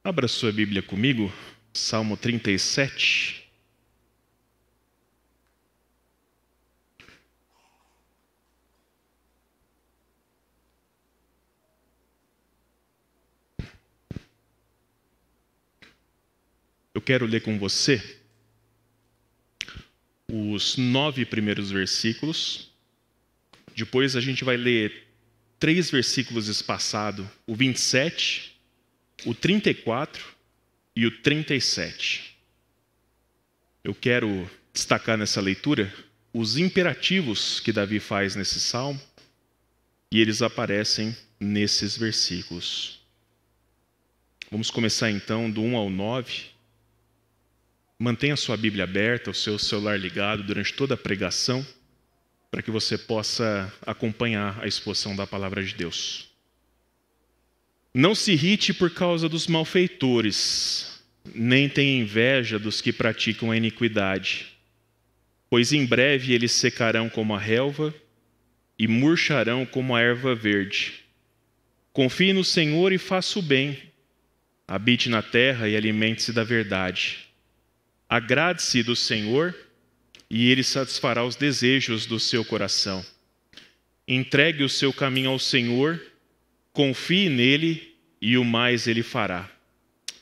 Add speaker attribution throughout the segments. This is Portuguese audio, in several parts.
Speaker 1: Abra sua Bíblia comigo, Salmo 37. Eu quero ler com você os 9 primeiros versículos. Depois a gente vai ler 3 versículos espaçados, o 27, o 34 e o 37. Eu quero destacar nessa leitura os imperativos que Davi faz nesse salmo, e eles aparecem nesses versículos. Vamos começar então do 1 ao 9. Mantenha a sua Bíblia aberta, o seu celular ligado durante toda a pregação, para que você possa acompanhar a exposição da palavra de Deus. Não se irrite por causa dos malfeitores, nem tenha inveja dos que praticam a iniquidade, pois em breve eles secarão como a relva e murcharão como a erva verde. Confie no Senhor e faça o bem, habite na terra e alimente-se da verdade. Agrade-se do Senhor e Ele satisfará os desejos do seu coração. Entregue o seu caminho ao Senhor, confie nele e o mais Ele fará.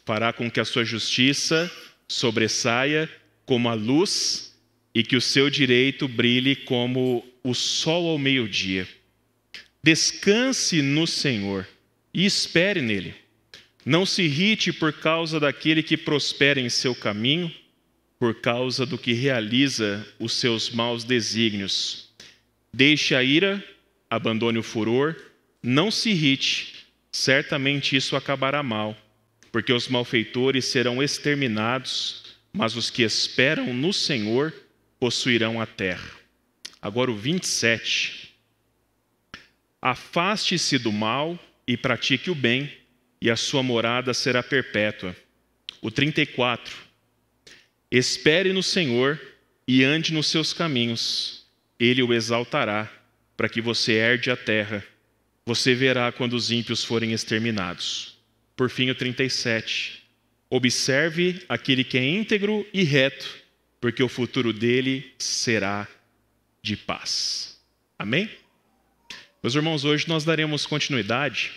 Speaker 1: Fará com que a sua justiça sobressaia como a luz e que o seu direito brilhe como o sol ao meio-dia. Descanse no Senhor e espere nele. Não se irrite por causa daquele que prospera em seu caminho, por causa do que realiza os seus maus desígnios. Deixe a ira, abandone o furor, não se irrite, certamente isso acabará mal, porque os malfeitores serão exterminados, mas os que esperam no Senhor possuirão a terra. Agora o 27. Afaste-se do mal e pratique o bem, e a sua morada será perpétua. O 34. Espere no Senhor e ande nos seus caminhos. Ele o exaltará, para que você herde a terra. Você verá quando os ímpios forem exterminados. Por fim, o 37. Observe aquele que é íntegro e reto, porque o futuro dele será de paz. Amém? Meus irmãos, hoje nós daremos continuidade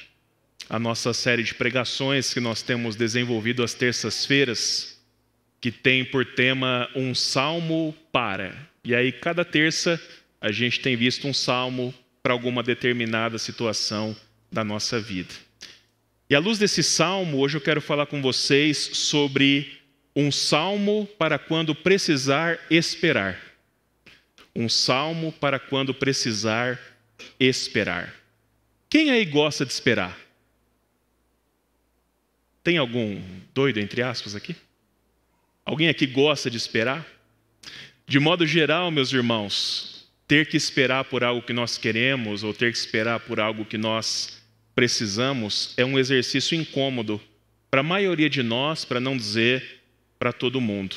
Speaker 1: à nossa série de pregações que nós temos desenvolvido às terças-feiras, que tem por tema um salmo para. E aí, cada terça, a gente tem visto um salmo para alguma determinada situação da nossa vida. E à luz desse salmo, hoje eu quero falar com vocês sobre um salmo para quando precisar esperar. Um salmo para quando precisar esperar. Quem aí gosta de esperar? Tem algum doido, entre aspas, aqui? Alguém aqui gosta de esperar? De modo geral, meus irmãos, ter que esperar por algo que nós queremos ou ter que esperar por algo que nós precisamos é um exercício incômodo para a maioria de nós, para não dizer para todo mundo.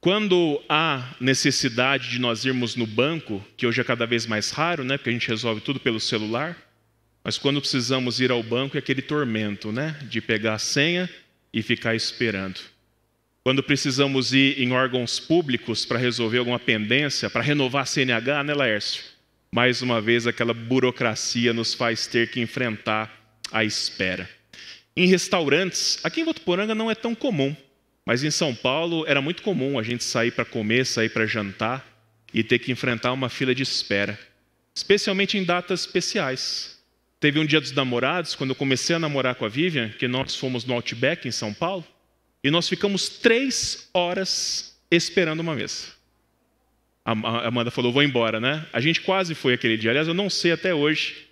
Speaker 1: Quando há necessidade de nós irmos no banco, que hoje é cada vez mais raro, né, porque a gente resolve tudo pelo celular, mas quando precisamos ir ao banco é aquele tormento, né, de pegar a senha e ficar esperando. Quando precisamos ir em órgãos públicos para resolver alguma pendência, para renovar a CNH, né, Laércio? Mais uma vez, aquela burocracia nos faz ter que enfrentar a espera. Em restaurantes, aqui em Votuporanga não é tão comum, mas em São Paulo era muito comum a gente sair para comer, sair para jantar e ter que enfrentar uma fila de espera, especialmente em datas especiais. Teve um dia dos namorados, quando eu comecei a namorar com a Vivian, que nós fomos no Outback em São Paulo, e nós ficamos 3 horas esperando uma mesa. A Amanda falou, vou embora, né? A gente quase foi aquele dia. Aliás, eu não sei até hoje.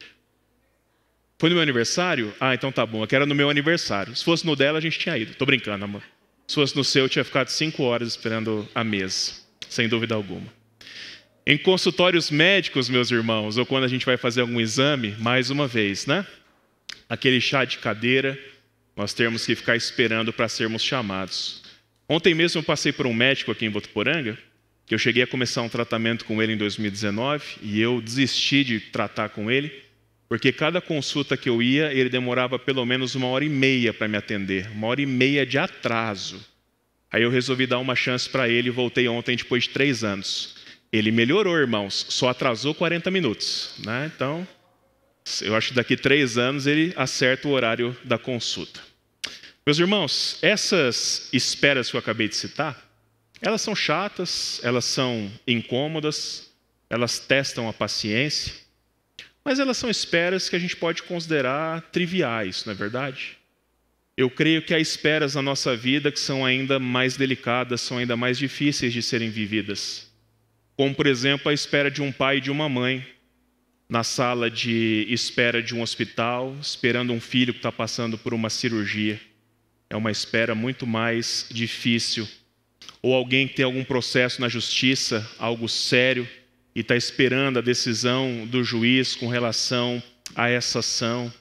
Speaker 1: Foi no meu aniversário? Ah, então tá bom. Aqui era no meu aniversário. Se fosse no dela, a gente tinha ido. Tô brincando, amor. Se fosse no seu, eu tinha ficado 5 horas esperando a mesa. Sem dúvida alguma. Em consultórios médicos, meus irmãos, ou quando a gente vai fazer algum exame, mais uma vez, né? Aquele chá de cadeira, nós temos que ficar esperando para sermos chamados. Ontem mesmo eu passei por um médico aqui em Votuporanga, que eu cheguei a começar um tratamento com ele em 2019, e eu desisti de tratar com ele, porque cada consulta que eu ia, ele demorava pelo menos 1h30 para me atender, 1h30 de atraso. Aí eu resolvi dar uma chance para ele e voltei ontem depois de 3 anos. Ele melhorou, irmãos, só atrasou 40 minutos, né? Então, eu acho que daqui 3 anos ele acerta o horário da consulta. Meus irmãos, essas esperas que eu acabei de citar, elas são chatas, elas são incômodas, elas testam a paciência, mas elas são esperas que a gente pode considerar triviais, não é verdade? Eu creio que há esperas na nossa vida que são ainda mais delicadas, são ainda mais difíceis de serem vividas. Como, por exemplo, a espera de um pai e de uma mãe na sala de espera de um hospital, esperando um filho que está passando por uma cirurgia. É uma espera muito mais difícil. Ou alguém que tem algum processo na justiça, algo sério, e está esperando a decisão do juiz com relação a essa ação.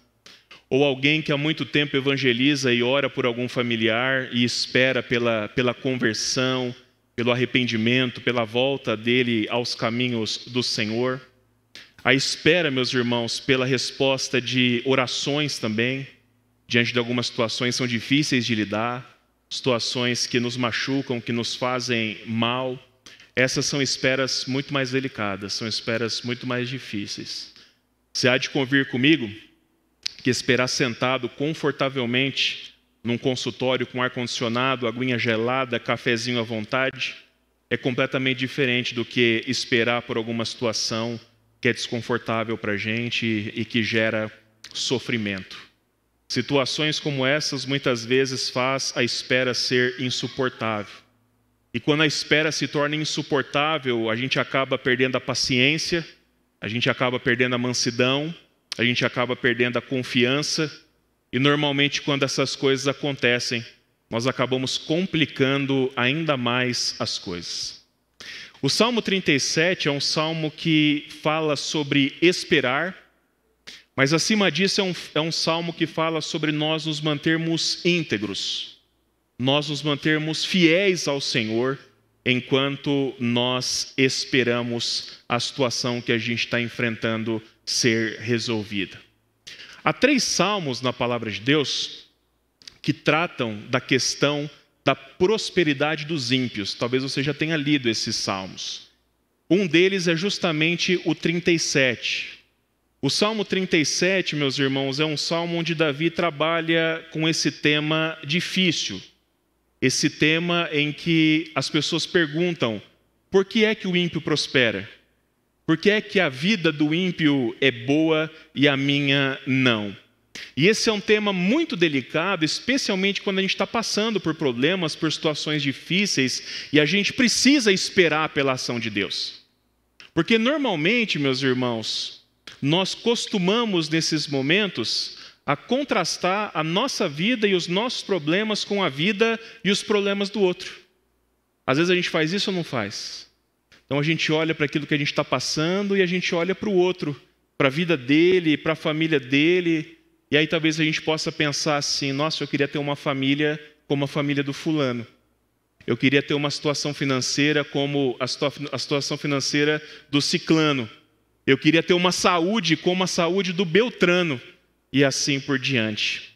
Speaker 1: Ou alguém que há muito tempo evangeliza e ora por algum familiar e espera pela conversão, pelo arrependimento, pela volta dele aos caminhos do Senhor. A espera, meus irmãos, pela resposta de orações também, diante de algumas situações que são difíceis de lidar, situações que nos machucam, que nos fazem mal. Essas são esperas muito mais delicadas, são esperas muito mais difíceis. Você há de convir comigo que esperar sentado confortavelmente num consultório com ar-condicionado, aguinha gelada, cafezinho à vontade, é completamente diferente do que esperar por alguma situação que é desconfortável para a gente e que gera sofrimento. Situações como essas muitas vezes faz a espera ser insuportável. E quando a espera se torna insuportável, a gente acaba perdendo a paciência, a gente acaba perdendo a mansidão, a gente acaba perdendo a confiança. E normalmente quando essas coisas acontecem, nós acabamos complicando ainda mais as coisas. O Salmo 37 é um salmo que fala sobre esperar, mas acima disso é um salmo que fala sobre nós nos mantermos íntegros, nós nos mantermos fiéis ao Senhor enquanto nós esperamos a situação que a gente está enfrentando ser resolvida. Há 3 salmos na palavra de Deus que tratam da questão da prosperidade dos ímpios. Talvez você já tenha lido esses salmos. Um deles é justamente o 37. O Salmo 37, meus irmãos, é um salmo onde Davi trabalha com esse tema difícil. Esse tema em que as pessoas perguntam: por que é que o ímpio prospera? Por que é que a vida do ímpio é boa e a minha não? E esse é um tema muito delicado, especialmente quando a gente está passando por problemas, por situações difíceis, e a gente precisa esperar pela ação de Deus. Porque normalmente, meus irmãos, nós costumamos nesses momentos a contrastar a nossa vida e os nossos problemas com a vida e os problemas do outro. Às vezes a gente faz isso ou não faz? Então a gente olha para aquilo que a gente está passando e a gente olha para o outro, para a vida dele, para a família dele. E aí talvez a gente possa pensar assim: nossa, eu queria ter uma família como a família do fulano. Eu queria ter uma situação financeira como a situação financeira do ciclano. Eu queria ter uma saúde como a saúde do Beltrano. E assim por diante.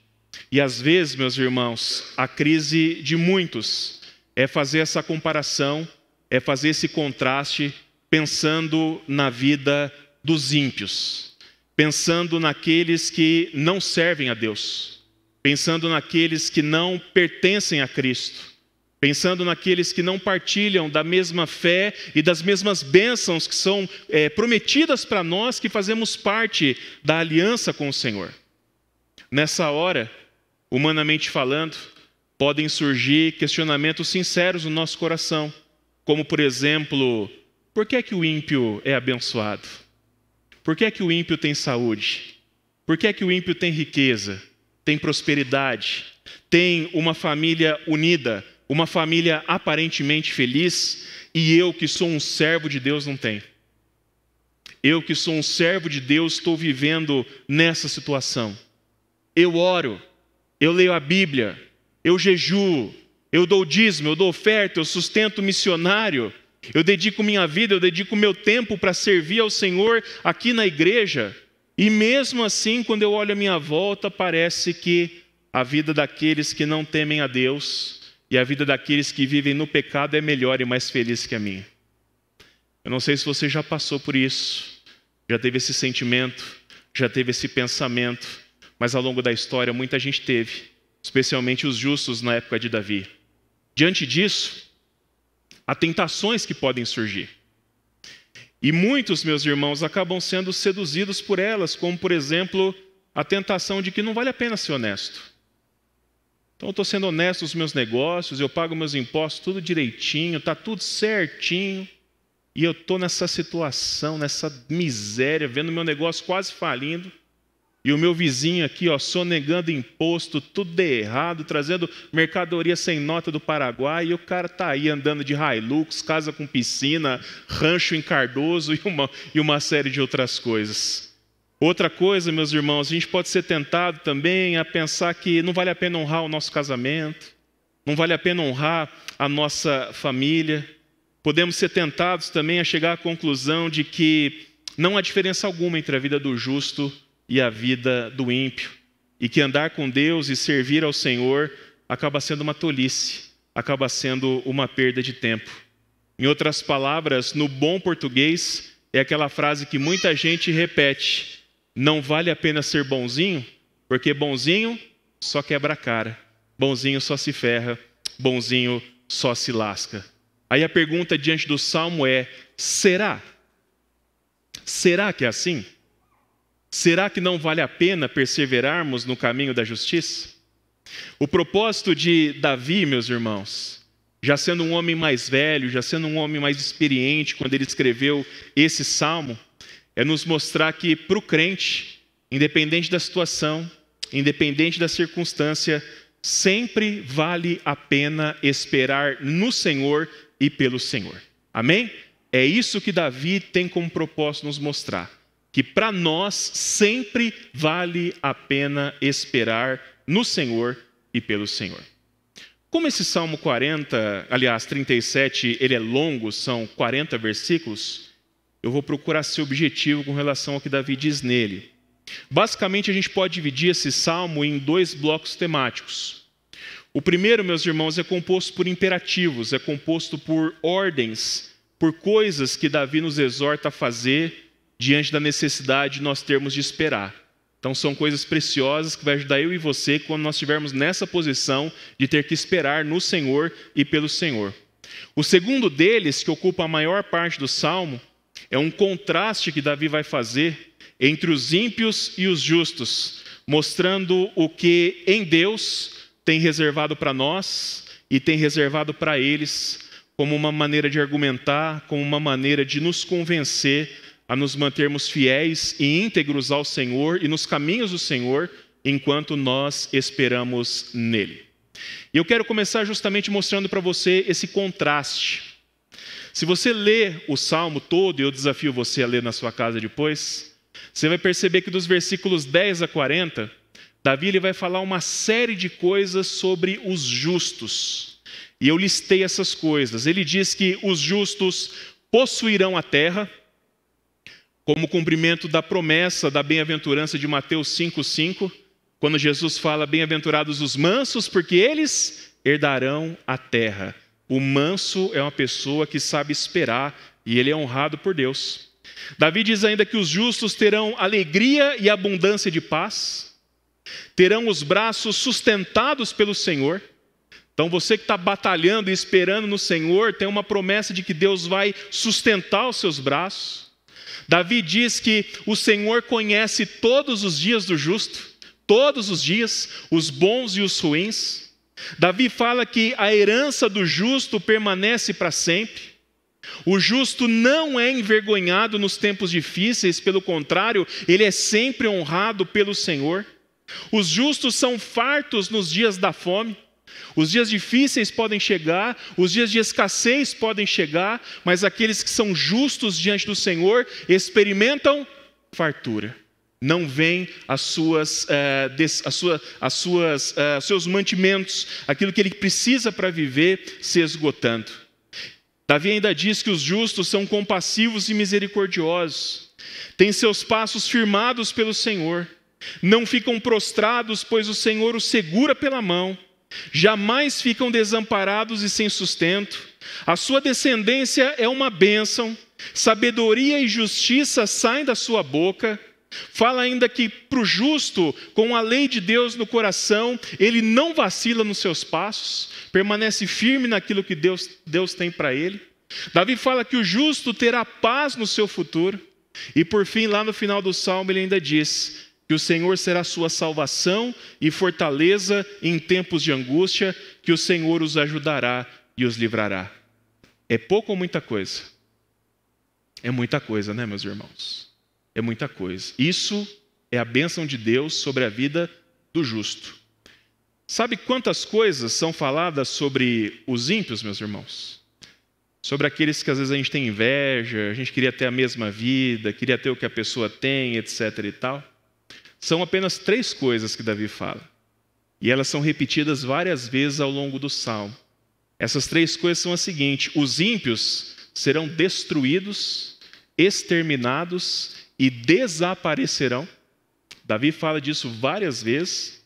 Speaker 1: E às vezes, meus irmãos, a crise de muitos é fazer essa comparação, é fazer esse contraste, pensando na vida dos ímpios, pensando naqueles que não servem a Deus, pensando naqueles que não pertencem a Cristo, pensando naqueles que não partilham da mesma fé e das mesmas bênçãos que são prometidas para nós que fazemos parte da aliança com o Senhor. Nessa hora, humanamente falando, podem surgir questionamentos sinceros no nosso coração, como por exemplo: por que é que o ímpio é abençoado? Por que é que o ímpio tem saúde? Por que é que o ímpio tem riqueza, tem prosperidade, tem uma família unida, uma família aparentemente feliz, e eu que sou um servo de Deus não tenho? Eu que sou um servo de Deus estou vivendo nessa situação. Eu oro, eu leio a Bíblia, eu jejuo, eu dou dízimo, eu dou oferta, eu sustento missionário, eu dedico minha vida, eu dedico meu tempo para servir ao Senhor aqui na igreja. E mesmo assim, quando eu olho à minha volta, parece que a vida daqueles que não temem a Deus e a vida daqueles que vivem no pecado é melhor e mais feliz que a minha. Eu não sei se você já passou por isso, já teve esse sentimento, já teve esse pensamento, mas ao longo da história muita gente teve, especialmente os justos na época de Davi. Diante disso, há tentações que podem surgir. E muitos, meus irmãos, acabam sendo seduzidos por elas, como, por exemplo, a tentação de que não vale a pena ser honesto. Então, eu estou sendo honesto nos meus negócios, eu pago meus impostos tudo direitinho, está tudo certinho, e eu estou nessa situação, nessa miséria, vendo meu negócio quase falindo, e o meu vizinho aqui, sonegando imposto, tudo de errado, trazendo mercadoria sem nota do Paraguai, e o cara está aí andando de Hilux, casa com piscina, rancho em Cardoso e uma série de outras coisas. Outra coisa, meus irmãos, a gente pode ser tentado também a pensar que não vale a pena honrar o nosso casamento, não vale a pena honrar a nossa família. Podemos ser tentados também a chegar à conclusão de que não há diferença alguma entre a vida do justo e a vida do ímpio, e que andar com Deus e servir ao Senhor acaba sendo uma tolice, acaba sendo uma perda de tempo. Em outras palavras, no bom português, é aquela frase que muita gente repete: não vale a pena ser bonzinho, porque bonzinho só quebra a cara, bonzinho só se ferra, bonzinho só se lasca. Aí a pergunta diante do Salmo é: será? Será que é assim? Será que não vale a pena perseverarmos no caminho da justiça? O propósito de Davi, meus irmãos, já sendo um homem mais velho, já sendo um homem mais experiente, quando ele escreveu esse salmo, é nos mostrar que para o crente, independente da situação, independente da circunstância, sempre vale a pena esperar no Senhor e pelo Senhor. Amém? É isso que Davi tem como propósito nos mostrar. Que para nós sempre vale a pena esperar no Senhor e pelo Senhor. Como esse Salmo 37, ele é longo, são 40 versículos, eu vou procurar ser objetivo com relação ao que Davi diz nele. Basicamente, a gente pode dividir esse Salmo em 2 blocos temáticos. O primeiro, meus irmãos, é composto por imperativos, é composto por ordens, por coisas que Davi nos exorta a fazer diante da necessidade de nós termos de esperar. Então são coisas preciosas que vai ajudar eu e você quando nós estivermos nessa posição de ter que esperar no Senhor e pelo Senhor. O segundo deles, que ocupa a maior parte do Salmo, é um contraste que Davi vai fazer entre os ímpios e os justos, mostrando o que em Deus tem reservado para nós e tem reservado para eles, como uma maneira de argumentar, como uma maneira de nos convencer a nos mantermos fiéis e íntegros ao Senhor e nos caminhos do Senhor, enquanto nós esperamos nele. E eu quero começar justamente mostrando para você esse contraste. Se você ler o Salmo todo, e eu desafio você a ler na sua casa depois, você vai perceber que dos versículos 10 a 40, Davi ele vai falar uma série de coisas sobre os justos. E eu listei essas coisas. Ele diz que os justos possuirão a terra, como cumprimento da promessa da bem-aventurança de Mateus 5,5, quando Jesus fala: bem-aventurados os mansos, porque eles herdarão a terra. O manso é uma pessoa que sabe esperar e ele é honrado por Deus. Davi diz ainda que os justos terão alegria e abundância de paz, terão os braços sustentados pelo Senhor. Então você que está batalhando e esperando no Senhor, tem uma promessa de que Deus vai sustentar os seus braços. Davi diz que o Senhor conhece todos os dias do justo, todos os dias, os bons e os ruins. Davi fala que a herança do justo permanece para sempre. O justo não é envergonhado nos tempos difíceis, pelo contrário, ele é sempre honrado pelo Senhor. Os justos são fartos nos dias da fome. Os dias difíceis podem chegar, os dias de escassez podem chegar, mas aqueles que são justos diante do Senhor experimentam fartura. Não vêm seus mantimentos, aquilo que ele precisa para viver, se esgotando. Davi ainda diz que os justos são compassivos e misericordiosos. Têm seus passos firmados pelo Senhor. Não ficam prostrados, pois o Senhor os segura pela mão. Jamais ficam desamparados e sem sustento. A sua descendência é uma bênção. Sabedoria e justiça saem da sua boca. Fala ainda que para o justo, com a lei de Deus no coração, ele não vacila nos seus passos, permanece firme naquilo que Deus tem para ele. Davi fala que o justo terá paz no seu futuro. E por fim, lá no final do Salmo, ele ainda diz que o Senhor será sua salvação e fortaleza em tempos de angústia, que o Senhor os ajudará e os livrará. É pouco ou muita coisa? É muita coisa, né, meus irmãos? É muita coisa. Isso é a bênção de Deus sobre a vida do justo. Sabe quantas coisas são faladas sobre os ímpios, meus irmãos? Sobre aqueles que às vezes a gente tem inveja, a gente queria ter a mesma vida, queria ter o que a pessoa tem, etc. e tal. São apenas 3 coisas que Davi fala. E elas são repetidas várias vezes ao longo do Salmo. Essas 3 coisas são as seguintes: os ímpios serão destruídos, exterminados e desaparecerão. Davi fala disso várias vezes.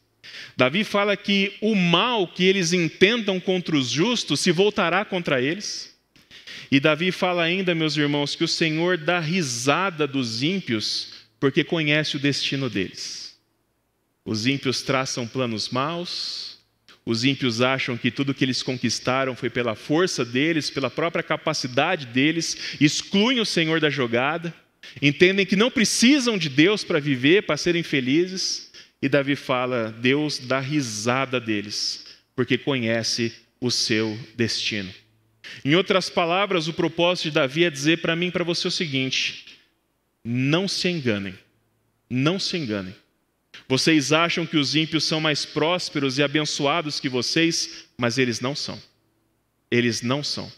Speaker 1: Davi fala que o mal que eles intentam contra os justos se voltará contra eles. E Davi fala ainda, meus irmãos, que o Senhor dá risada dos ímpios porque conhece o destino deles. Os ímpios traçam planos maus, os ímpios acham que tudo que eles conquistaram foi pela força deles, pela própria capacidade deles, excluem o Senhor da jogada, entendem que não precisam de Deus para viver, para serem felizes. E Davi fala, Deus dá risada deles, porque conhece o seu destino. Em outras palavras, o propósito de Davi é dizer para mim e para você o seguinte: não se enganem, não se enganem. Vocês acham que os ímpios são mais prósperos e abençoados que vocês, mas eles não são. Eles não são.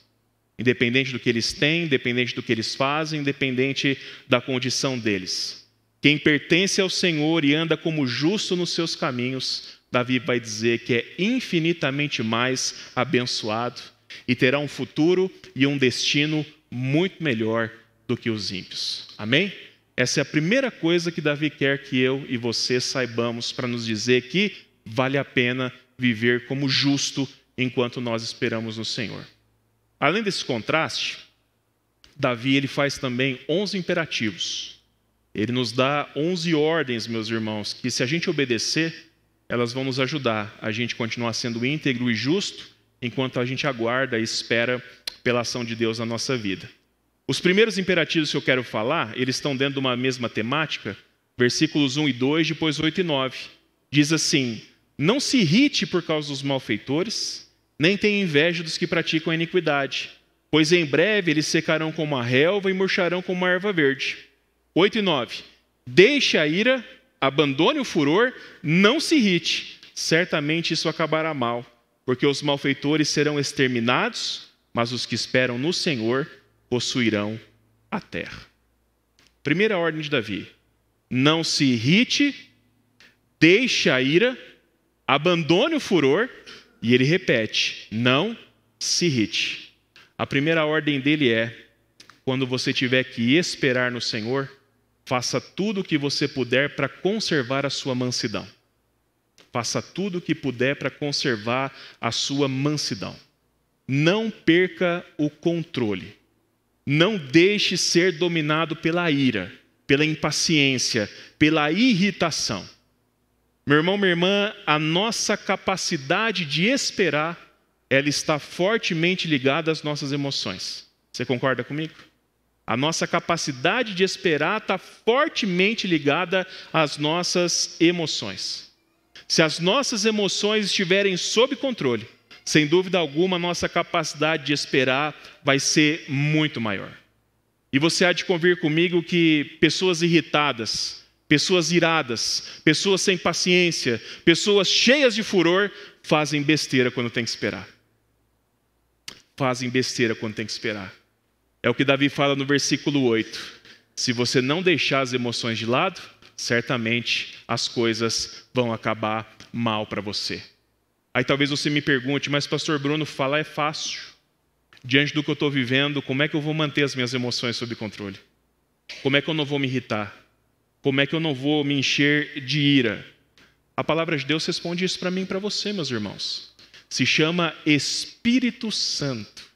Speaker 1: Independente do que eles têm, independente do que eles fazem, independente da condição deles. Quem pertence ao Senhor e anda como justo nos seus caminhos, Davi vai dizer que é infinitamente mais abençoado e terá um futuro e um destino muito melhor do que os ímpios. Amém? Essa é a primeira coisa que Davi quer que eu e você saibamos para nos dizer que vale a pena viver como justo enquanto nós esperamos no Senhor. Além desse contraste, Davi ele faz também 11 imperativos. Ele nos dá 11 ordens, meus irmãos, que se a gente obedecer, elas vão nos ajudar a gente continuar sendo íntegro e justo enquanto a gente aguarda e espera pela ação de Deus na nossa vida. Os primeiros imperativos que eu quero falar, eles estão dentro de uma mesma temática, versículos 1 e 2, depois 8 e 9. Diz assim: não se irrite por causa dos malfeitores, nem tenha inveja dos que praticam a iniquidade, pois em breve eles secarão como a relva e murcharão como a erva verde. 8 e 9. Deixe a ira, abandone o furor, não se irrite, certamente isso acabará mal, porque os malfeitores serão exterminados, mas os que esperam no Senhor possuirão a terra. Primeira ordem de Davi: não se irrite, deixe a ira, abandone o furor, e ele repete, não se irrite. A primeira ordem dele é, quando você tiver que esperar no Senhor, faça tudo o que você puder para conservar a sua mansidão. Faça tudo o que puder para conservar a sua mansidão. Não perca o controle. Não deixe ser dominado pela ira, pela impaciência, pela irritação. Meu irmão, minha irmã, a nossa capacidade de esperar, ela está fortemente ligada às nossas emoções. Você concorda comigo? A nossa capacidade de esperar está fortemente ligada às nossas emoções. Se as nossas emoções estiverem sob controle, sem dúvida alguma, a nossa capacidade de esperar vai ser muito maior. E você há de convir comigo que pessoas irritadas, pessoas iradas, pessoas sem paciência, pessoas cheias de furor, fazem besteira quando tem que esperar. Fazem besteira quando tem que esperar. É o que Davi fala no versículo 8. Se você não deixar as emoções de lado, certamente as coisas vão acabar mal para você. Aí talvez você me pergunte, mas pastor Bruno, falar é fácil. Diante do que eu estou vivendo, como é que eu vou manter as minhas emoções sob controle? Como é que eu não vou me irritar? Como é que eu não vou me encher de ira? A palavra de Deus responde isso para mim e para você, meus irmãos. Se chama Espírito Santo.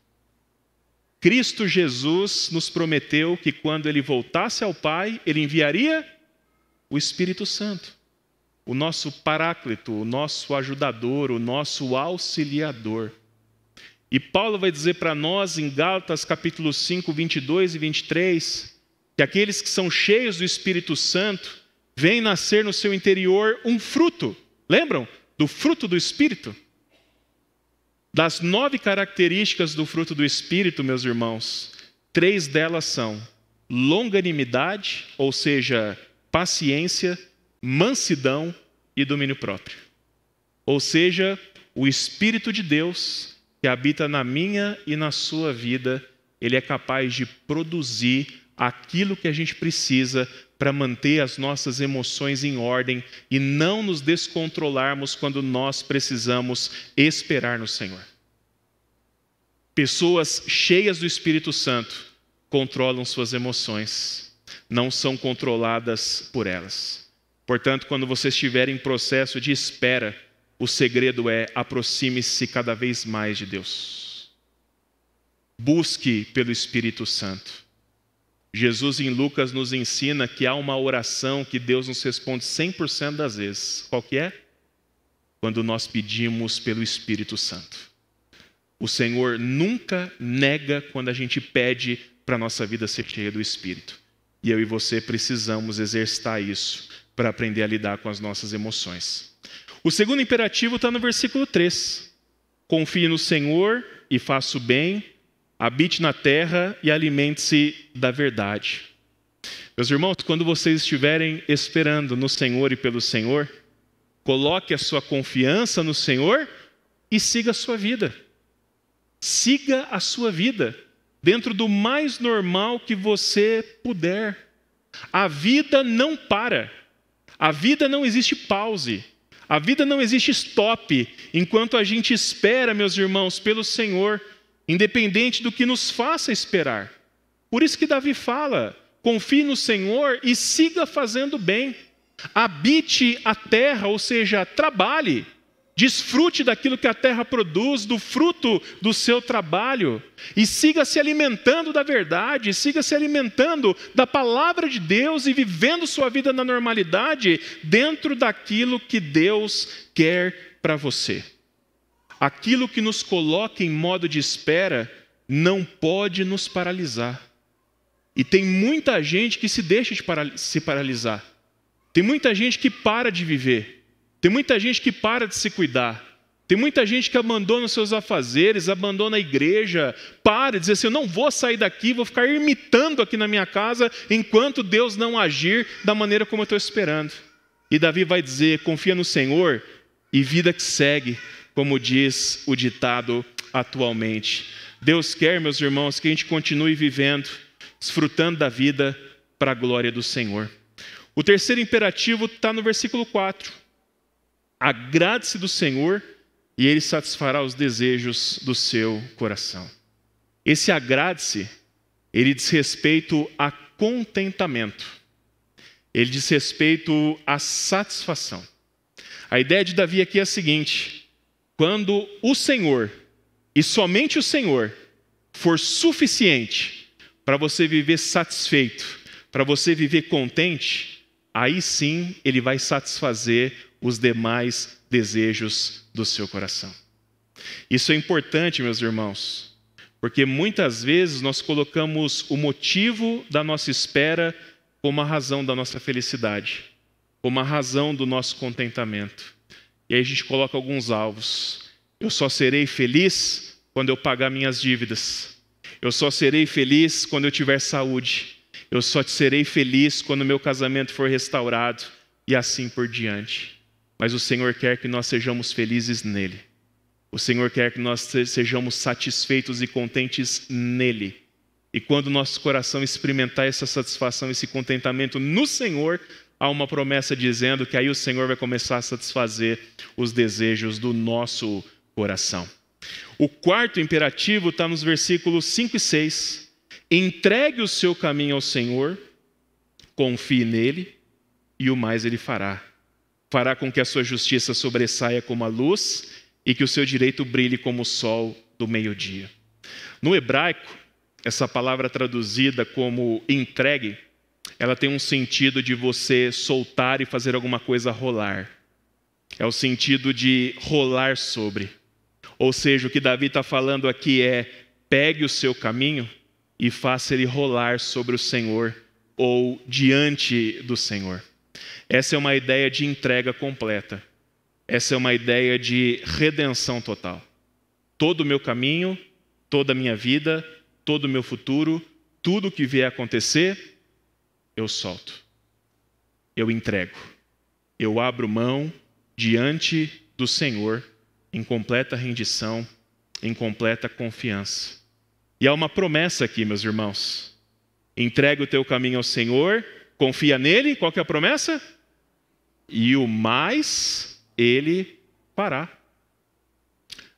Speaker 1: Cristo Jesus nos prometeu que quando Ele voltasse ao Pai, Ele enviaria o Espírito Santo. O nosso paráclito, o nosso ajudador, o nosso auxiliador. E Paulo vai dizer para nós em Gálatas capítulo 5, 22 e 23, que aqueles que são cheios do Espírito Santo, vêm nascer no seu interior um fruto. Lembram do fruto do Espírito? Das 9 características do fruto do Espírito, meus irmãos, 3 delas são longanimidade, ou seja, paciência, mansidão e domínio próprio. Ou seja, o Espírito de Deus que habita na minha e na sua vida, ele é capaz de produzir aquilo que a gente precisa para manter as nossas emoções em ordem e não nos descontrolarmos quando nós precisamos esperar no Senhor. Pessoas cheias do Espírito Santo controlam suas emoções, não são controladas por elas. Portanto, quando você estiver em processo de espera, o segredo é aproxime-se cada vez mais de Deus. Busque pelo Espírito Santo. Jesus em Lucas nos ensina que há uma oração que Deus nos responde 100% das vezes. Qual que é? Quando nós pedimos pelo Espírito Santo. O Senhor nunca nega quando a gente pede para a nossa vida ser cheia do Espírito. E eu e você precisamos exercitar isso para aprender a lidar com as nossas emoções. O segundo imperativo está no versículo 3. Confie no Senhor e faça o bem, habite na terra e alimente-se da verdade. Meus irmãos, quando vocês estiverem esperando no Senhor e pelo Senhor, coloque a sua confiança no Senhor e siga a sua vida. Siga a sua vida dentro do mais normal que você puder. A vida não para. A vida não existe pause. A vida não existe stop enquanto a gente espera, meus irmãos, pelo Senhor, independente do que nos faça esperar. Por isso que Davi fala, confie no Senhor e siga fazendo bem. Habite a terra, ou seja, trabalhe. Desfrute daquilo que a terra produz, do fruto do seu trabalho. E siga se alimentando da verdade, siga se alimentando da palavra de Deus e vivendo sua vida na normalidade dentro daquilo que Deus quer para você. Aquilo que nos coloca em modo de espera não pode nos paralisar. E tem muita gente que se deixa de se paralisar. Tem muita gente que para de viver. Tem muita gente que para de se cuidar. Tem muita gente que abandona os seus afazeres, abandona a igreja, para e diz assim, eu não vou sair daqui, vou ficar ermitando aqui na minha casa enquanto Deus não agir da maneira como eu estou esperando. E Davi vai dizer, confia no Senhor e vida que segue, como diz o ditado atualmente. Deus quer, meus irmãos, que a gente continue vivendo, desfrutando da vida para a glória do Senhor. O terceiro imperativo está no versículo 4. Agrade-se do Senhor e Ele satisfará os desejos do seu coração. Esse agrade-se, ele diz respeito a contentamento. Ele diz respeito à satisfação. A ideia de Davi aqui é a seguinte, quando o Senhor, e somente o Senhor, for suficiente para você viver satisfeito, para você viver contente, aí sim Ele vai satisfazer os demais desejos do seu coração. Isso é importante, meus irmãos, porque muitas vezes nós colocamos o motivo da nossa espera como a razão da nossa felicidade, como a razão do nosso contentamento. E aí a gente coloca alguns alvos. Eu só serei feliz quando eu pagar minhas dívidas. Eu só serei feliz quando eu tiver saúde. Eu só serei feliz quando meu casamento for restaurado e assim por diante. Mas o Senhor quer que nós sejamos felizes nele. O Senhor quer que nós sejamos satisfeitos e contentes nele. E quando o nosso coração experimentar essa satisfação, esse contentamento no Senhor, há uma promessa dizendo que aí o Senhor vai começar a satisfazer os desejos do nosso coração. O quarto imperativo está nos versículos 5 e 6. Entregue o seu caminho ao Senhor Confie nele e o mais ele fará. Fará com que a sua justiça sobressaia como a luz e que o seu direito brilhe como o sol do meio-dia. No hebraico, essa palavra traduzida como entregue, ela tem um sentido de você soltar e fazer alguma coisa rolar. É o sentido de rolar sobre. Ou seja, o que Davi está falando aqui é: pegue o seu caminho e faça ele rolar sobre o Senhor ou diante do Senhor. Essa é uma ideia de entrega completa. Essa é uma ideia de redenção total. Todo o meu caminho, toda a minha vida, todo o meu futuro, tudo o que vier a acontecer, eu solto. Eu entrego. Eu abro mão diante do Senhor em completa rendição, em completa confiança. E há uma promessa aqui, meus irmãos. Entrega o teu caminho ao Senhor, confia nele. Qual que é a promessa? E o mais ele fará.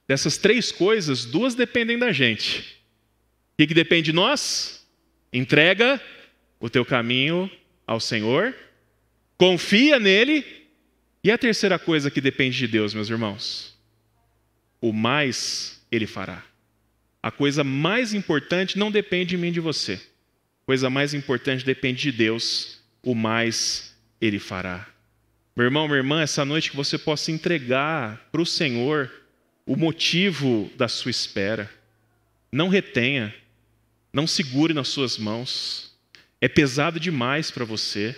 Speaker 1: Dessas três coisas, duas dependem da gente. O que depende de nós? Entrega o teu caminho ao Senhor, confia nele. E a terceira coisa que depende de Deus, meus irmãos? O mais ele fará. A coisa mais importante não depende de mim e de você. A coisa mais importante depende de Deus. O mais ele fará. Meu irmão, minha irmã, essa noite que você possa entregar para o Senhor o motivo da sua espera. Não retenha. Não segure nas suas mãos. É pesado demais para você.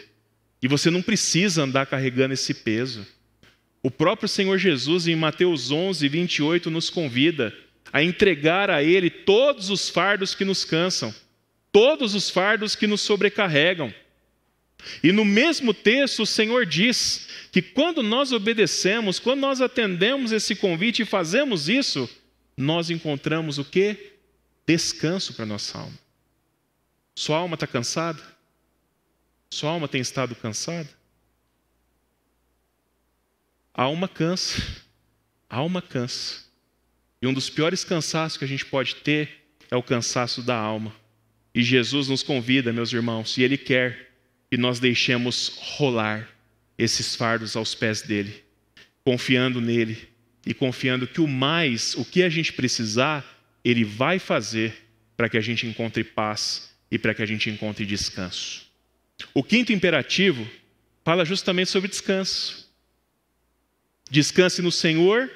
Speaker 1: E você não precisa andar carregando esse peso. O próprio Senhor Jesus, em Mateus 11, 28, nos convida a entregar a Ele todos os fardos que nos cansam, todos os fardos que nos sobrecarregam. E no mesmo texto, o Senhor diz que quando nós obedecemos, quando nós atendemos esse convite e fazemos isso, nós encontramos o quê? Descanso para a nossa alma. Sua alma está cansada? Sua alma tem estado cansada? A alma cansa. A alma cansa. E um dos piores cansaços que a gente pode ter é o cansaço da alma. E Jesus nos convida, meus irmãos, e Ele quer que nós deixemos rolar esses fardos aos pés dEle, confiando nele e confiando que o que a gente precisar, Ele vai fazer para que a gente encontre paz e para que a gente encontre descanso. O quinto imperativo fala justamente sobre descanso. Descanse no Senhor,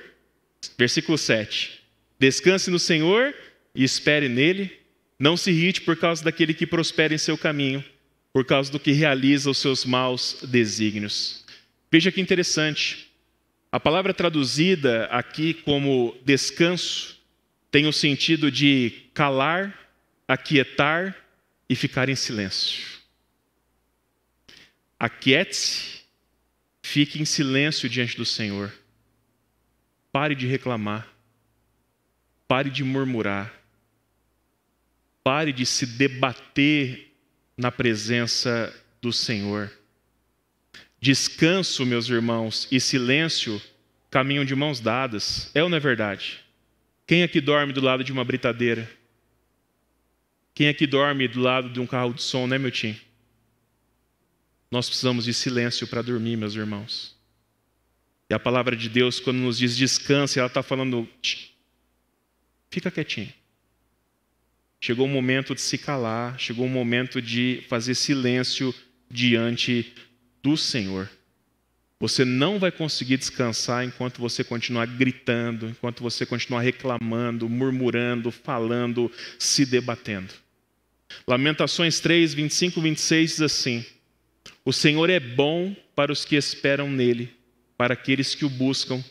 Speaker 1: versículo 7. Descanse no Senhor e espere nele. Não se irrite por causa daquele que prospera em seu caminho, por causa do que realiza os seus maus desígnios. Veja que interessante. A palavra traduzida aqui como descanso tem o sentido de calar, aquietar e ficar em silêncio. Aquiete-se, fique em silêncio diante do Senhor. Pare de reclamar. Pare de murmurar. Pare de se debater na presença do Senhor. Descanso, meus irmãos, e silêncio caminham de mãos dadas. É ou não é verdade? Quem aqui dorme do lado de uma britadeira? Quem aqui dorme do lado de um carro de som, né, meu tio? Nós precisamos de silêncio para dormir, meus irmãos. E a palavra de Deus, quando nos diz descanse, ela está falando, fica quietinho. Chegou o momento de se calar, chegou o momento de fazer silêncio diante do Senhor. Você não vai conseguir descansar enquanto você continuar gritando, enquanto você continuar reclamando, murmurando, falando, se debatendo. Lamentações 3, 25, 26 diz assim: o Senhor é bom para os que esperam nele, para aqueles que o buscam.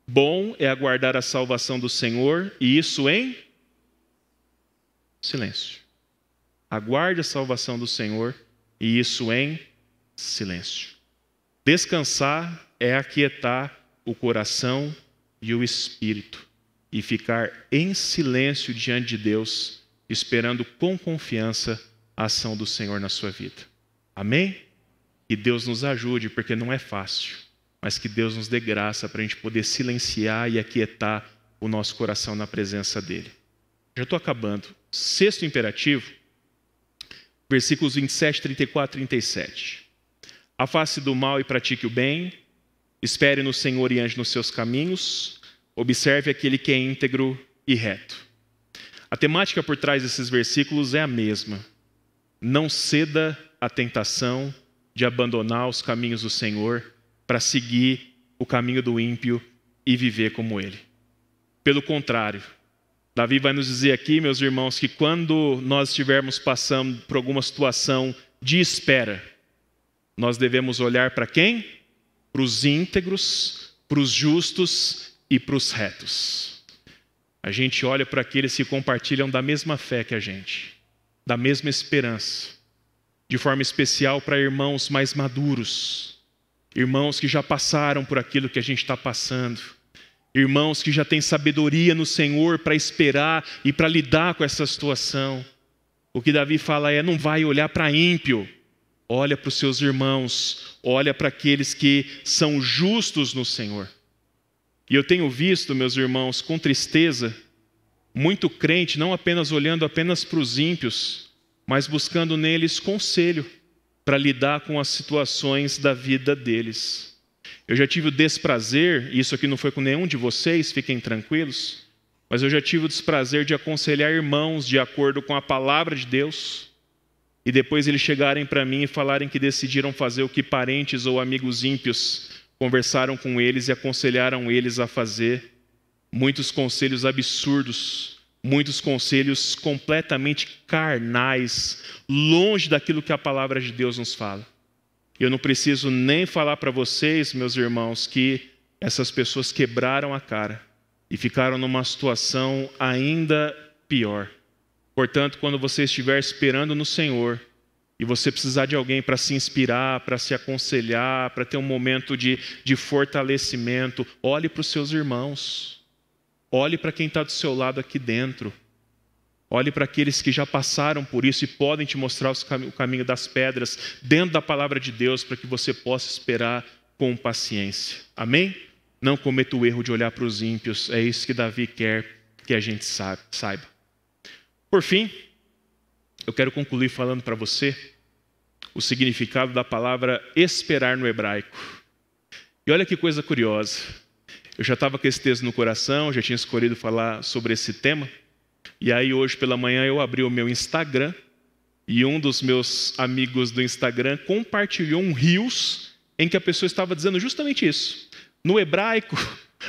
Speaker 1: Bom é aguardar a salvação do Senhor, e isso em silêncio. Aguarde a salvação do Senhor, e isso em silêncio. Descansar é aquietar o coração e o espírito, e ficar em silêncio diante de Deus, esperando com confiança a ação do Senhor na sua vida. Amém? Que Deus nos ajude, porque não é fácil, mas que Deus nos dê graça para a gente poder silenciar e aquietar o nosso coração na presença dEle. Já estou acabando. Sexto imperativo versículos 27, 34 e 37. Afaste do mal e pratique o bem, espere no Senhor e ande nos seus caminhos, observe aquele que é íntegro e reto. A temática por trás desses versículos é a mesma. Não ceda à tentação de abandonar os caminhos do Senhor para seguir o caminho do ímpio e viver como ele. Pelo contrário, Davi vai nos dizer aqui, meus irmãos, que quando nós estivermos passando por alguma situação de espera, nós devemos olhar para quem? Para os íntegros, para os justos e para os retos. A gente olha para aqueles que compartilham da mesma fé que a gente, da mesma esperança, de forma especial para irmãos mais maduros, irmãos que já passaram por aquilo que a gente está passando, irmãos que já têm sabedoria no Senhor para esperar e para lidar com essa situação. O que Davi fala é: não vai olhar para ímpio, olha para os seus irmãos, olha para aqueles que são justos no Senhor. E eu tenho visto, meus irmãos, com tristeza, muito crente não apenas olhando apenas para os ímpios, mas buscando neles conselho para lidar com as situações da vida deles. Eu já tive o desprazer, e isso aqui não foi com nenhum de vocês, fiquem tranquilos, mas eu já tive o desprazer de aconselhar irmãos de acordo com a palavra de Deus, e depois eles chegarem para mim e falarem que decidiram fazer o que parentes ou amigos ímpios conversaram com eles e aconselharam eles a fazer. Muitos conselhos absurdos, muitos conselhos completamente carnais, longe daquilo que a palavra de Deus nos fala. Eu não preciso nem falar para vocês, meus irmãos, que essas pessoas quebraram a cara e ficaram numa situação ainda pior. Portanto, quando você estiver esperando no Senhor e você precisar de alguém para se inspirar, para se aconselhar, para ter um momento de fortalecimento, olhe para os seus irmãos. Olhe para quem está do seu lado aqui dentro. Olhe para aqueles que já passaram por isso e podem te mostrar o caminho das pedras dentro da palavra de Deus, para que você possa esperar com paciência. Amém? Não cometa o erro de olhar para os ímpios. É isso que Davi quer que a gente saiba. Por fim, eu quero concluir falando para você o significado da palavra esperar no hebraico. E olha que coisa curiosa. Eu já estava com esse texto no coração, já tinha escolhido falar sobre esse tema. E aí hoje pela manhã eu abri o meu Instagram e um dos meus amigos do Instagram compartilhou um Reels em que a pessoa estava dizendo justamente isso. No hebraico,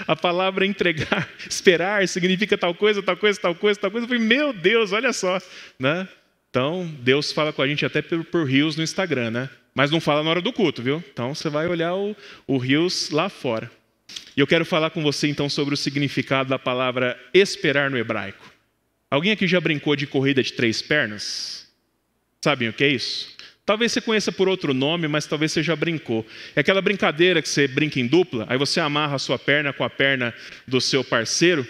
Speaker 1: a palavra entregar, esperar, significa tal coisa, tal coisa, tal coisa, tal coisa. Eu falei, meu Deus, olha só, né? Então, Deus fala com a gente até por Reels no Instagram, né? Mas não fala na hora do culto, viu? Então, você vai olhar o Reels lá fora. E eu quero falar com você, então, sobre o significado da palavra esperar no hebraico. Alguém aqui já brincou de corrida de 3 pernas? Sabem o que é isso? Talvez você conheça por outro nome, mas talvez você já brincou. É aquela brincadeira que você brinca em dupla, aí você amarra a sua perna com a perna do seu parceiro,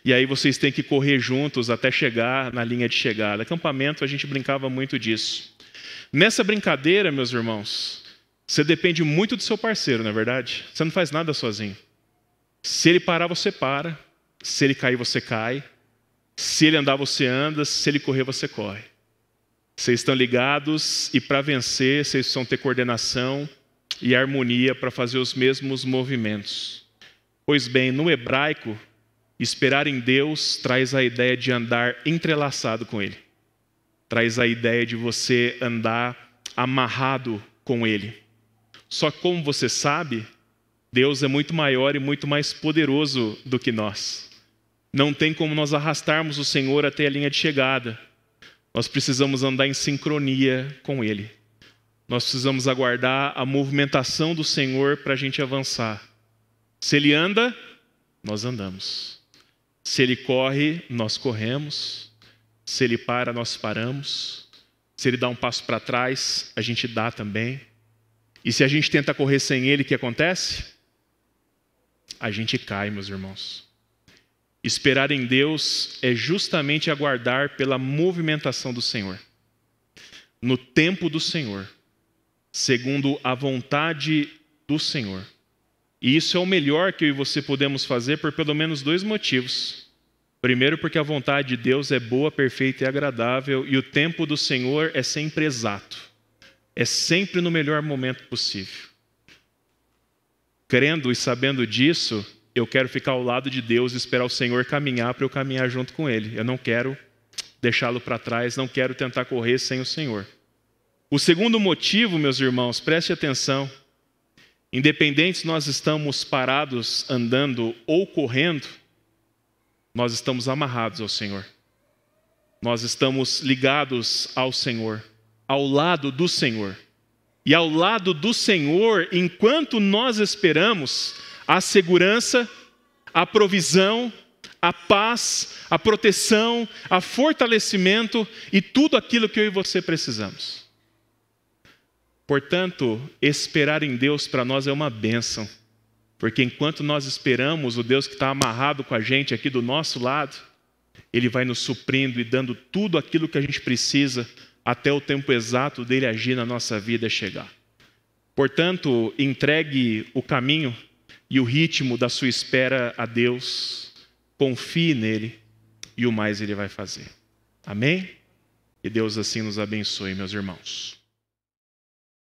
Speaker 1: e aí vocês têm que correr juntos até chegar na linha de chegada. Acampamento, a gente brincava muito disso. Nessa brincadeira, meus irmãos, você depende muito do seu parceiro, não é verdade? Você não faz nada sozinho. Se ele parar, você para. Se ele cair, você cai. Se ele andar, você anda. Se ele correr, você corre. Vocês estão ligados e para vencer, vocês precisam ter coordenação e harmonia para fazer os mesmos movimentos. Pois bem, no hebraico, esperar em Deus traz a ideia de andar entrelaçado com Ele. Traz a ideia de você andar amarrado com Ele. Só que como você sabe, Deus é muito maior e muito mais poderoso do que nós. Não tem como nós arrastarmos o Senhor até a linha de chegada. Nós precisamos andar em sincronia com Ele. Nós precisamos aguardar a movimentação do Senhor para a gente avançar. Se Ele anda, nós andamos. Se Ele corre, nós corremos. Se Ele para, nós paramos. Se Ele dá um passo para trás, a gente dá também. E se a gente tenta correr sem Ele, o que acontece? A gente cai, meus irmãos. Esperar em Deus é justamente aguardar pela movimentação do Senhor. No tempo do Senhor. Segundo a vontade do Senhor. E isso é o melhor que eu e você podemos fazer por pelo menos 2 motivos. Primeiro, porque a vontade de Deus é boa, perfeita e agradável, e o tempo do Senhor é sempre exato. É sempre no melhor momento possível. Crendo e sabendo disso, eu quero ficar ao lado de Deus e esperar o Senhor caminhar para eu caminhar junto com Ele. Eu não quero deixá-lo para trás, não quero tentar correr sem o Senhor. O segundo motivo, meus irmãos, preste atenção. Independente se nós estamos parados, andando ou correndo, nós estamos amarrados ao Senhor. Nós estamos ligados ao Senhor, ao lado do Senhor. E ao lado do Senhor, enquanto nós esperamos a segurança, a provisão, a paz, a proteção, a fortalecimento e tudo aquilo que eu e você precisamos. Portanto, esperar em Deus para nós é uma bênção. Porque enquanto nós esperamos o Deus que está amarrado com a gente aqui do nosso lado, Ele vai nos suprindo e dando tudo aquilo que a gente precisa até o tempo exato dele agir na nossa vida chegar. Portanto, entregue o caminho e o ritmo da sua espera a Deus, confie nele e o mais Ele vai fazer. Amém? E Deus assim nos abençoe, meus irmãos.